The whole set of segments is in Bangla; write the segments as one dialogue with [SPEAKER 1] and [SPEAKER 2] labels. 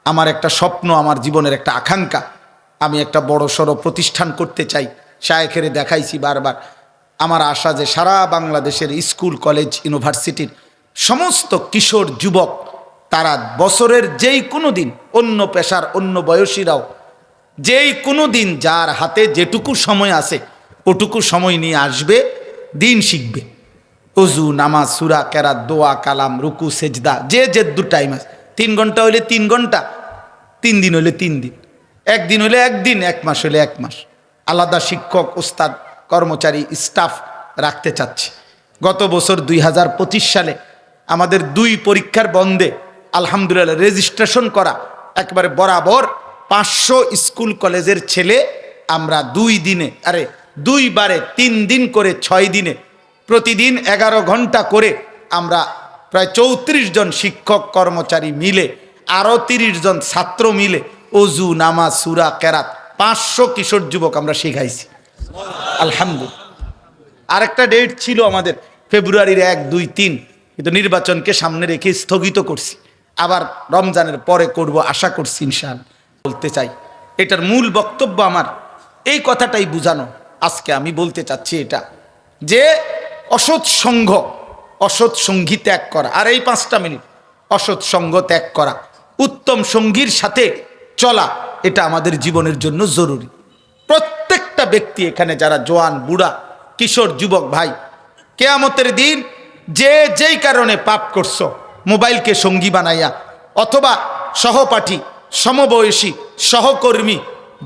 [SPEAKER 1] আমার একটা স্বপ্ন, আমার জীবনের একটা আকাঙ্ক্ষা, আমি একটা বড় সড়ো প্রতিষ্ঠান করতে চাই। শায়েখেরে দেখাইছি বারবার। আমার আশা যে সারা বাংলাদেশের স্কুল, কলেজ, ইউনিভার্সিটির সমস্ত কিশোর যুবক তারা বছরের যেই কোনো দিন, অন্য পেশার অন্য বয়সীরাও যেই কোনো দিন যার হাতে যেটুকু সময় আছে ওটুকু সময় নিয়ে আসবে, দিন শিখবে। অজু, নামাজ, সূরা, কেরাত, দোয়া, কালাম, রুকু, সেজদা, যে যেদ্দুর টাইম আছে। 3 ঘন্টা হইলে 3 ঘন্টা, 3 দিন হইলে 3 দিন, 1 দিন হইলে 1 দিন, 1 মাস হইলে 1 মাস। আলাদা শিক্ষক, ওস্তাদ, কর্মচারী, স্টাফ রাখতে চাচ্ছে। গত বছর 2025 সালে আমাদের 2 পরীক্ষার বন্ধে আলহামদুলিল্লাহ রেজিস্ট্রেশন করা একবারে বরাবর 500 স্কুল কলেজের ছেলে আমরা 2 দিনে, 2 বারে 3 দিন করে 6 দিনে প্রতিদিন 11 ঘন্টা করে আমরা প্রায় 34 জন শিক্ষক কর্মচারী মিলে আরও 30 জন ছাত্র মিলে অজু, নামাজ, সূরা, কেরাত 500 কিশোর যুবক আমরা শিখাইছি আলহামদুলিল্লাহ। আরেকটা ডেট ছিল আমাদের ফেব্রুয়ারির 1, 2, 3, কিন্তু নির্বাচনকে সামনে রেখে স্থগিত করছি। আবার রমজানের পরে করব আশা করছি ইনশাআল্লাহ। বলতে চাই, এটার মূল বক্তব্য আমার এই কথাটাই বুঝানো। আজকে আমি বলতে চাচ্ছি এটা যে অসৎ সঙ্গ, অসৎ সঙ্গী ত্যাগ করা। আর এই 5টা মিনিট, অসৎ সঙ্গ ত্যাগ করা, উত্তম সঙ্গীর সাথে চলা, এটা আমাদের জীবনের জন্য জরুরি। প্রত্যেকটা ব্যক্তি এখানে যারা জোয়ান, বুড়া, কিশোর, যুবক ভাই, কিয়ামতের দিন যে যেই কারণে পাপ করছো, মোবাইলকে সঙ্গী বানাইয়া অথবা সহপাঠী, সমবয়সী, সহকর্মী,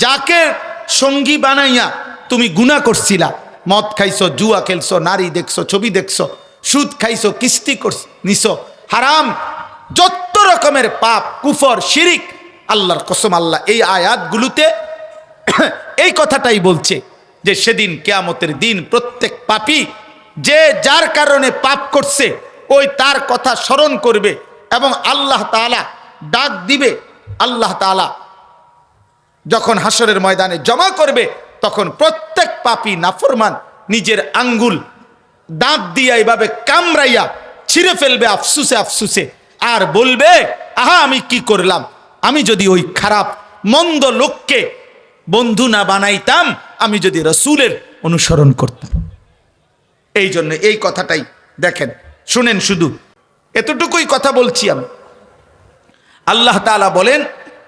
[SPEAKER 1] যাকে সঙ্গী বানাইয়া তুমি গুনাহ করছিলা, মদ খাইছো, জুয়া খেলছো, নারী দেখছো, ছবি দেখছো, সুদ খাইছো, কিস্তি নিছো, হারাম, যত রকমের পাপ, কুফর, শিরিক, আল্লাহর কসম আল্লাহ এই আয়াতগুলোতে এই কথাটাই বলছে যে সেদিন কিয়ামতের দিন প্রত্যেক পাপী যে যার কারণে পাপ করছে ওই তার কথা স্মরণ করবে এবং আল্লাহ তাআলা ডাক দিবে। আল্লাহ তাআলা যখন হাসরের ময়দানে জমা করবে তখন প্রত্যেক পাপী নাফরমান নিজের আঙ্গুল দাঁত দিয়ে এইভাবে কামড়াইয়া ছিঁড়ে ফেলবে আফসুসে আফসুসে, আর বলবে, আহা আমি কি করলাম, আমি যদি ওই খারাপ মন্দ লোককে বন্ধু না বানাইতাম, আমি যদি রাসূলের অনুসরণ করতাম। এই জন্য এই কথাটাই দেখেন, শুনেন, শুধু এতটুকুই কথা বলছি আমি। আল্লাহ তাআলা বলেন,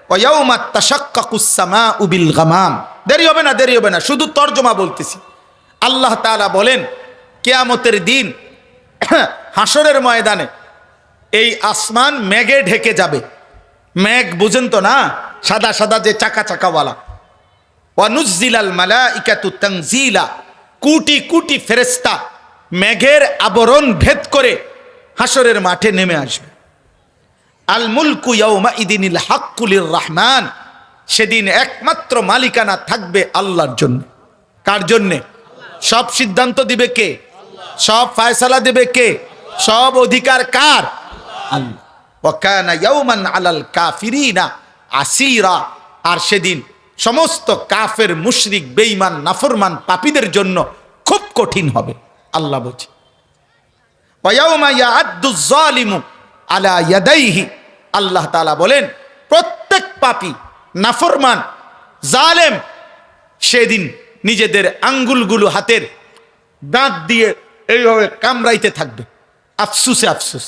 [SPEAKER 1] ওয়ায়াউমা তাশাক্কাকুস সামাউ বিল গামাম। দেরি হবে না, শুধু তরজমা বলতেছি। আল্লাহ তাআলা বলেন কিয়ামতের দিন হাসরের ময়দানে এই আসমান মেঘে ঢেকে যাবে। মেঘ বুঝেন তো না, সাদা সাদা যে চাকা চাকাওয়ালা। ওয়ানুজ্জিলাল মালাইকাতু তানজিলা, কোটি কোটি ফেরেশতা মেঘের আবরণ ভেদ করে হাসরের মাঠে নেমে আসবে। আল মুলকু ইয়াউমা ইদিনিল হাক্কু লির রহমান, সেদিন একমাত্র মালিকানা থাকবে আল্লাহর জন্য। কার জন্য? সব সিদ্ধান্ত দিবে কে? সব ফয়সালা দেবে কে? সব অধিকার কার? আল্লাহ। ওয়া কানা ইয়াউমান আলাল কাফিরিনা আসীরা, আর সেদিন সমস্ত কাফের, মুশরিক, বেঈমান, নাফরমান পাপীদের জন্য খুব কঠিন হবে। আল্লাহ বলছে, ওয়া ইয়াউমা ইয়াআদ্দু যালিমু আলা ইয়াদাইহি। আল্লাহ তাআলা বলেন প্রত্যেক পাপী, নাফরমান, জালেম সেদিন নিজেদের আঙ্গুলগুলো হাতের দাঁত দিয়ে এইভাবে কামড়াইতে থাকবে আফসুসে আফসুস।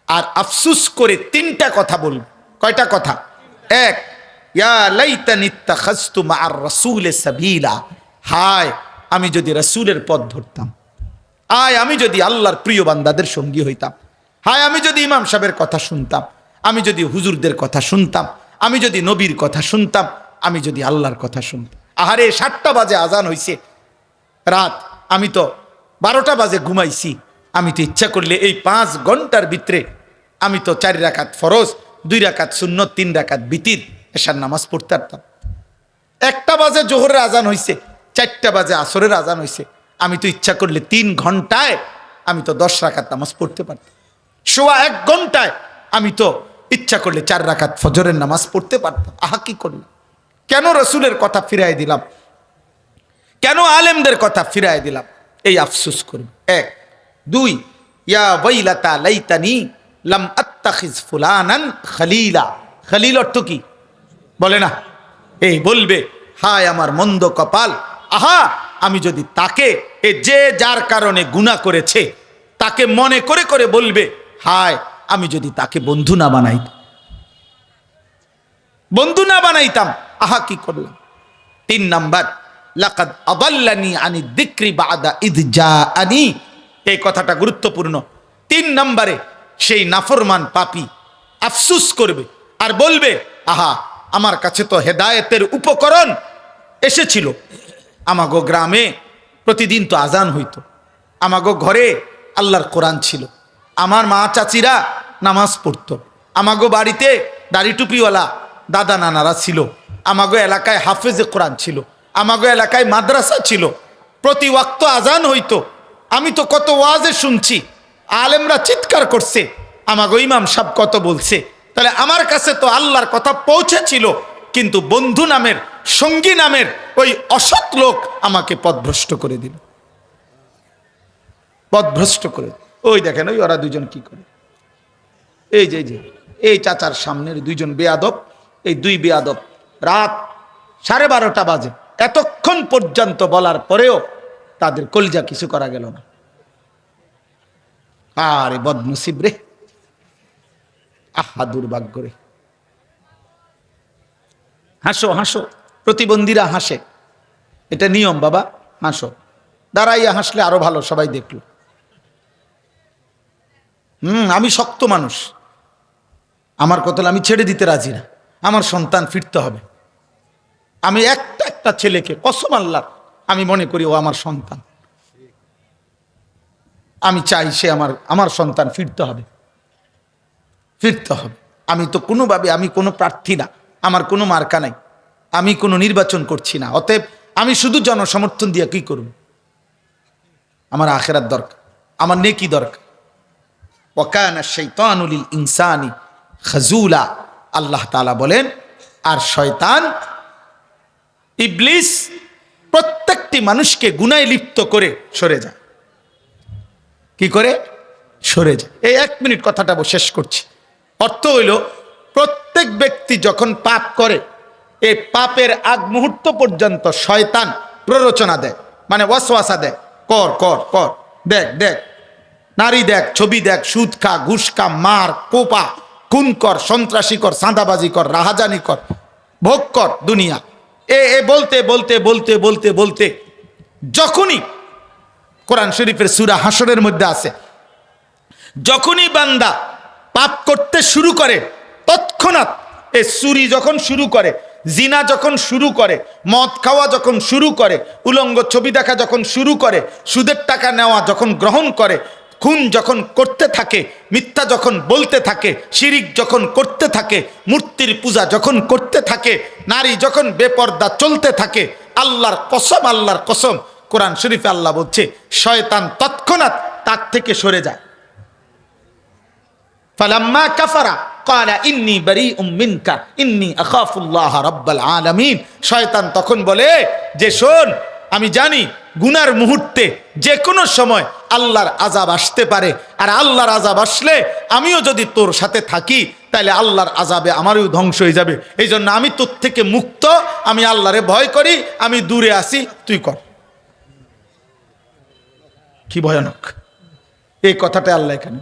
[SPEAKER 1] আর আফসুস করে 3টা কথা বলবে। কয়টা কথা? 1, ইয়া লাইতানি ইত্তাখাযতু মা'আর রাসূলি সাবিলা, হায় আমি যদি রাসূলের পথ ধরতাম, হায় আমি যদি আল্লাহর প্রিয় বান্দাদের সঙ্গী হইতাম, হায় আমি যদি ইমাম সাহেবের কথা শুনতাম, আমি যদি হুজুরদের কথা শুনতাম, আমি যদি নবীর কথা শুনতাম, আমি যদি আল্লাহর কথা শুনতাম। আহারে 7টা বাজে আজান হইছে রাত, আমি তো 12টা বাজে ঘুমাইছি। আমি তো ইচ্ছা করলে এই 5 ঘন্টার ভিতরে আমি তো 4 রাকাত ফরজ, 2 রাকাত সুন্নত, 3 রাকাত বিতির, এশার নামাজ পড়তে পারতাম। 1টা বাজে জোহরের আজান হইছে, 4টা বাজে আসরের আজান হইছে, আমি তো ইচ্ছা করলে 3 ঘন্টায় আমি তো 10 রাকাত নামাজ পড়তে পারতাম। সোয়া 1 ঘন্টায় আমি তো ইচ্ছা করলে 4 রাকাত ফজরের নামাজ পড়তে পারতাম। আহা কি করলাম? কেন রাসূলের কথা ফিরাই দিলাম? কেন আলেমদের কথা ফিরাই দিলাম? এই আফসোস করবে। 1, 2, ইয়া ওয়াইলাতা লাইতানি লাম আত্তাখিজ ফুলানান খলিলা। খালিল অর্থ কি বলে না? এই বলবে হায় আমার মন্দ কপাল, আহা আমি যদি তাকে, যে যার কারণে গুনাহ করেছে তাকে মনে করে করে বলবে হায় আমি যদি তাকে বন্ধু না বানাইতাম, বন্ধু না বানাইতাম, আহা কি করলাম। 3 নাম্বার, লাকাদ আদাল্লানি আনি যিকরি বাদা ইয জাআনি, এই কথাটা গুরুত্বপূর্ণ। 3 নম্বরে সেই নাফরমান পাপী আফসোস করবে আর বলবে আহা আমার কাছে তো হেদায়েতের উপকরণ এসেছিল, আমাগো গ্রামে প্রতিদিন তো আজান হইতো, আমাগো ঘরে আল্লাহর কোরআন ছিল, আমার মা চাচিরা নামাজ পড়তো, আমাগো বাড়িতে দাড়ি টুপিওয়ালা দাদা নানারা ছিল, আমাগো এলাকায় হাফেজে কোরআন ছিল, আমাগো এলাকায় মাদ্রাসা ছিল, প্রতি ওয়াক্ত আজান হইতো, আমি তো কত ওয়াজে শুনছি, আলেমরা চিৎকার করছে, আমাগো ইমাম সাহেব কত বলছে, তাহলে আমার কাছে তো আল্লাহর কথা পৌঁছেছিল, কিন্তু বন্ধু নামের, সঙ্গী নামের ওই অসৎ লোক আমাকে পথভ্রষ্ট করে দিল, পথভ্রষ্ট করে। ওই দেখেন ওই ওরা দুজন কি করে, এই যে এই চাচার সামনের 2 জন বেয়াদব, এই 2 বেয়াদব রাত 12:30 বাজে এতক্ষণ পর্যন্ত বলার পরেও তাদের কলিজা কিছু করা গেল না। আরে বদনসিব রে, আহা দুর্ভাগ্য রে। হাসো হাসো, প্রতিবন্ধীরা হাসে, এটা নিয়ম বাবা, হাসো, দাঁড়াইয়া হাসলে আরো ভালো, সবাই দেখলো। আমি শক্ত মানুষ, আমার কথা আমি ছেড়ে দিতে রাজি না, আমার সন্তান ফিরতে হবে। আমি একটা ছেলেকে কসম আল্লাহর আমি মনে করি ও আমার সন্তান, আমি চাই সে আমার সন্তান ফিরতে হবে, ফিরতে হবে। আমি তো কোনোভাবে, আমি কোনো প্রার্থী না, আমার কোনো মার্কা নাই, আমি কোনো নির্বাচন করছি না, অতএব আমি শুধু জনসমর্থন দিয়ে কি করব? আমার আখিরাত দরকার, আমার নেকি দরকার। ওয়াকানা শাইতানু লিল ইনসানি খাজুলা, আল্লাহ তাআলা বলেন আর শয়তান ইবলিস প্রত্যেকটি মানুষকে গুনাহে লিপ্ত করে সরে যায়। কি করে সরে যায়? এই 1 মিনিট কথাটা শেষ করছি। অর্থ হইল প্রত্যেক ব্যক্তি যখন পাপ করে, এই পাপের আগ মুহূর্ত পর্যন্ত শয়তান প্ররোচনা দেয়, মানে ওয়াসওয়াসা দেয়, কর কর কর, দেখ দেখ নারী দেখ, ছবি দেখ, সুদ খা, ঘুষ খা, মার, কোপা, খুন কর, সন্ত্রাসী কর, চাঁদাবাজি কর, রাহাজানি কর, ভোগ কর দুনিয়া, এ বলতে বলতে বলতে বলতে বলতে যখনই কোরআন শরীফের সূরা হাশরের মধ্যে আছে, যখনই বান্দা পাপ করতে শুরু করে তৎক্ষণাৎ এই চুরি যখন শুরু করে, জিনা যখন শুরু করে, মদ খাওয়া যখন শুরু করে, উলঙ্গ ছবি দেখা যখন শুরু করে, সুদের টাকা নেওয়া যখন গ্রহণ করে, খুন যখন করতে থাকে, মিথ্যা যখন বলতে থাকে, শিরিক যখন করতে থাকে, মূর্তির পূজা যখন করতে থাকে, নারী যখন বেপর্দা চলতে থাকে, আল্লাহর কসম, আল্লাহর কসম, কোরআন শরীফে আল্লাহ বলছে শয়তান তৎক্ষণাৎ তার থেকে সরে যায়। ফালাম্মা কাফারা ক্বালা ইন্নী বারীউম মিনকা ইন্নী আখাফুল্লাহ রাব্বাল আলামিন, শয়তান তখন বলে যে শোন, আমি জানি গুনার মুহূর্তে যে কোনো সময় আল্লাহর আযাব আসতে পারে, আর আল্লাহর আযাব আসলে আমিও যদি তোর সাথে থাকি তাহলে আল্লাহর আযাবে আমারও ধ্বংস হয়ে যাবে, এই জন্য আমি তোর থেকে মুক্ত, আমি আল্লাহরে ভয় করি, আমি দূরে আসি, তুই কর। কি ভয়ানক এই কথাটা! আল্লাহ এখানে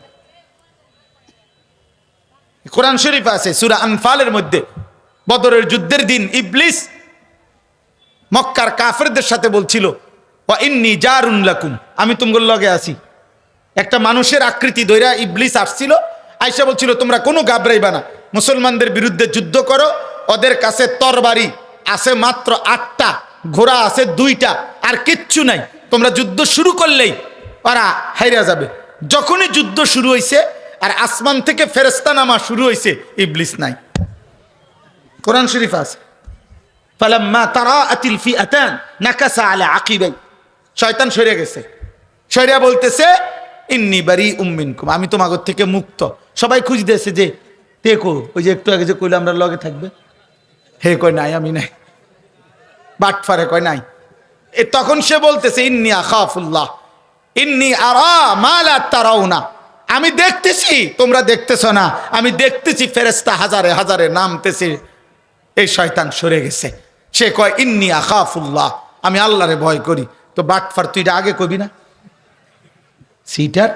[SPEAKER 1] কোরআন শরীফ আছে সূরা আনফালের মধ্যে, বদরের যুদ্ধের দিন ইবলিস মক্কার কাফেরদের সাথে বলছিল ওয়া ইন্নী জারুন লাকুম, আমি তোমাদের লগে আছি। একটা মানুষের আকৃতি ধইরা ইবলিস আসছিল, আয়েশা বলছিল তোমরা কোনো ঘাবড়াইবা না, মুসলমানদের বিরুদ্ধে যুদ্ধ করো, ওদের কাছে তরবারি আছে মাত্র 8টা, ঘোড়া আছে 2টা, আর কিচ্ছু নাই, তোমরা যুদ্ধ শুরু করলেই ওরা হাইরা যাবে। যখনই যুদ্ধ শুরু হয়েছে আর আসমান থেকে ফেরেশতা নামা শুরু হয়েছে, ইবলিস নাই। কোরআন শরীফ আছে ফালাম্মা তারাআতিল ফিআতান নাকাসা আলা আকিবাই, শয়তান সরে গেছে, সরিয়া বলতেছে ইন্নী বারীউম মিনকুম, আমি তোমাদের থেকে মুক্ত। সবাই খুঁজতেছে যে দেখো, ওই যে একটু আগে যে কইলাম আমরা লগে থাকবে, হে কয় নাই, আমি নাই, বাটফারে কয় নাই। তখন সে বলতেছে ইন্নী আখাফুল্লাহ ইন্নী আরা মা লা তারাউনা, আমি দেখতেছি, তোমরা দেখতেছ না, আমি দেখতেছি ফেরেশতা হাজারে হাজারে নামতেছে। এই শয়তান সরে গেছে। সে কয় ইন্নী আখাফুল্লাহ, আমি আল্লাহরে ভয় করি। তো বাটফার, তুই এটা আগে কবি না? সিটার,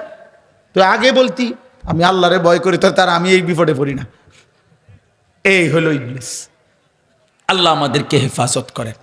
[SPEAKER 1] তুই আগে বলতি আমি আল্লাহরে ভয় করি, তো তার আমি এই বিপদে পড়ি না। এই হলো ইবলিস। আল্লাহ আমাদেরকে হেফাজত করেন।